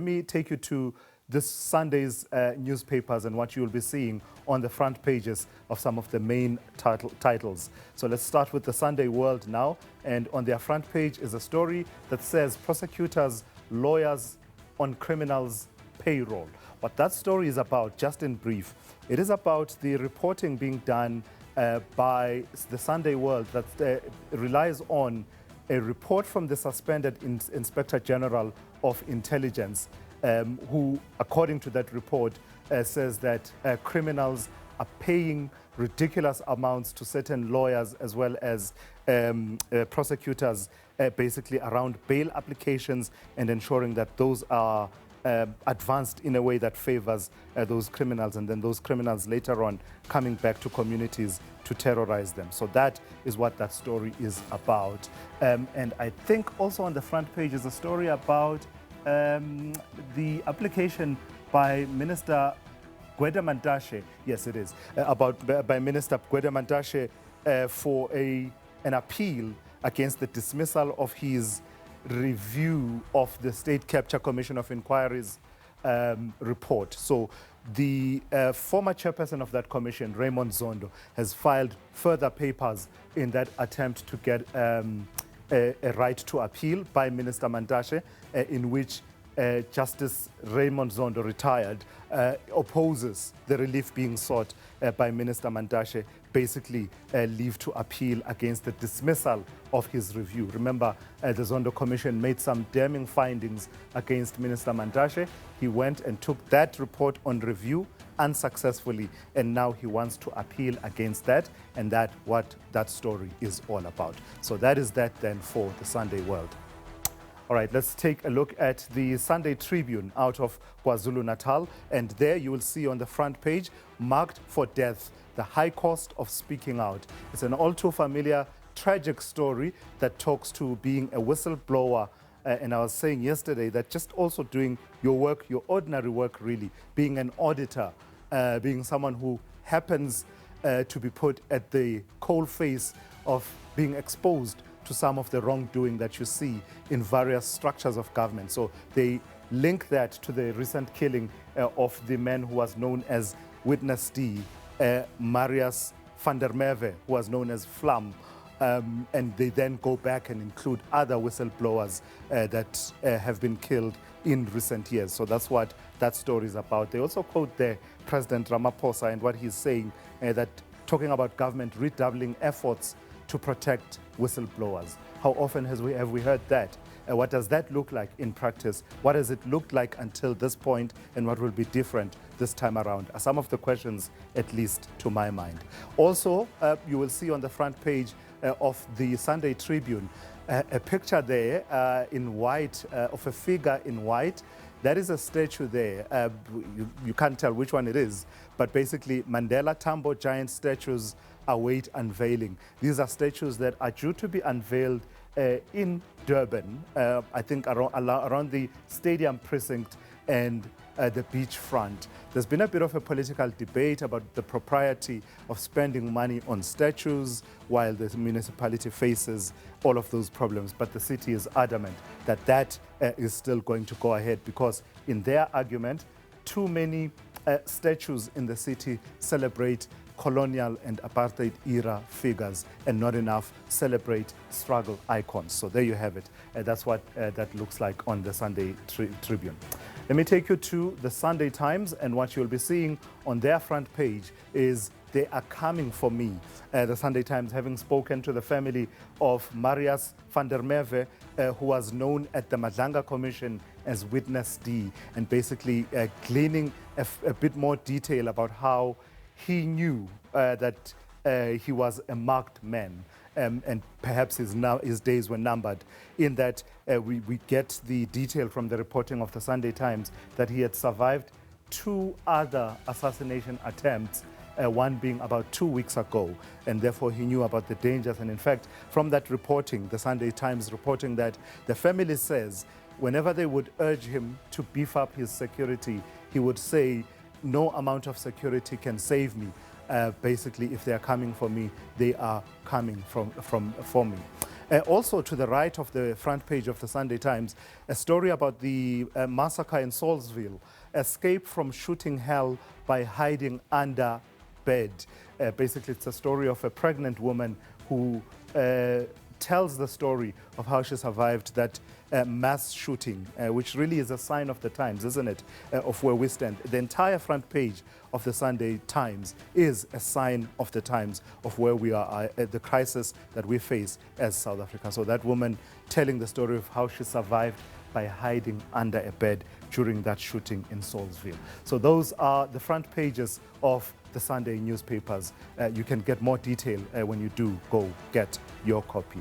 Let me take you to this Sunday's newspapers and what you'll be seeing on the front pages of some of the main titles. So let's start with the Sunday World now. And on their front page is a story that says prosecutors, lawyers on criminals' payroll. What that story is about, just in brief, it is about the reporting being done by the Sunday World that relies on a report from the suspended Inspector General of Intelligence, who, according to that report, says that criminals are paying ridiculous amounts to certain lawyers as well as prosecutors, basically around bail applications and ensuring that those are advanced in a way that favors those criminals, and then those criminals later on coming back to communities to terrorize them. So that is what that story is about. And I think also on the front page is a story about the application by Minister Gwede Mantashe, yes it is, by Minister Gwede Mantashe for an appeal against the dismissal of his review of the State Capture Commission of Inquiry's report. So the former chairperson of that commission, Raymond Zondo, has filed further papers in that attempt to get a right to appeal by Minister Mantashe, in which Justice Raymond Zondo, retired, opposes the relief being sought by Minister Mantashe, basically leave to appeal against the dismissal of his review. Remember, the Zondo Commission made some damning findings against Minister Mantashe. He went and took that report on review unsuccessfully, and now he wants to appeal against that, and that's what that story is all about. So that is that then for the Sunday World. All right, let's take a look at the Sunday Tribune out of KwaZulu-Natal, and there you will see on the front page, marked for death, the high cost of speaking out. It's an all too familiar, tragic story that talks to being a whistleblower. And I was saying yesterday that just also doing your work, your ordinary work really, being an auditor, being someone who happens to be put at the coalface of being exposed to some of the wrongdoing that you see in various structures of government. So they link that to the recent killing of the man who was known as Witness D, Marius van der Merwe, who was known as Flam. And they then go back and include other whistleblowers that have been killed in recent years. So that's what that story is about. They also quote there President Ramaphosa and what he's saying, that talking about government redoubling efforts to protect whistleblowers. How often have we heard that? What does that look like in practice? What has it looked like until this point, and what will be different this time around? Are some of the questions, at least to my mind. Also, you will see on the front page of the Sunday Tribune a picture there in white, of a figure in white. That is a statue there. You can't tell which one it is, but basically Mandela Tambo giant statues await unveiling. These are statues that are due to be unveiled in Durban, I think around the stadium precinct and the beachfront. There's been a bit of a political debate about the propriety of spending money on statues while the municipality faces all of those problems. But the city is adamant that that is still going to go ahead, because in their argument, too many statues in the city celebrate colonial and apartheid era figures and not enough celebrate struggle icons. So there you have it. That's what that looks like on the Sunday Tribune. Let me take you to the Sunday Times, and what you'll be seeing on their front page is they are coming for me. The Sunday Times, having spoken to the family of Marius van der Merwe, who was known at the Madlanga Commission as Witness D, and basically gleaning a bit more detail about how he knew that he was a marked man, and perhaps his days were numbered, in that we get the detail from the reporting of the Sunday Times that he had survived 2 other assassination attempts, one being about 2 weeks ago, and therefore he knew about the dangers. And in fact, from that reporting, the Sunday Times reporting that the family says whenever they would urge him to beef up his security, he would say, no amount of security can save me. Basically, if they are coming for me, they are coming for me. Also to the right of the front page of the Sunday Times, a story about the massacre in Salisbury, escape from shooting hell by hiding under bed. Basically, it's a story of a pregnant woman who tells the story of how she survived that mass shooting, which really is a sign of the times, isn't it, of where we stand. The entire front page of the Sunday Times is a sign of the times of where we are, the crisis that we face as South Africa. So that woman telling the story of how she survived by hiding under a bed during that shooting in Salisbury. So those are the front pages of the Sunday newspapers. You can get more detail when you do go get your copy.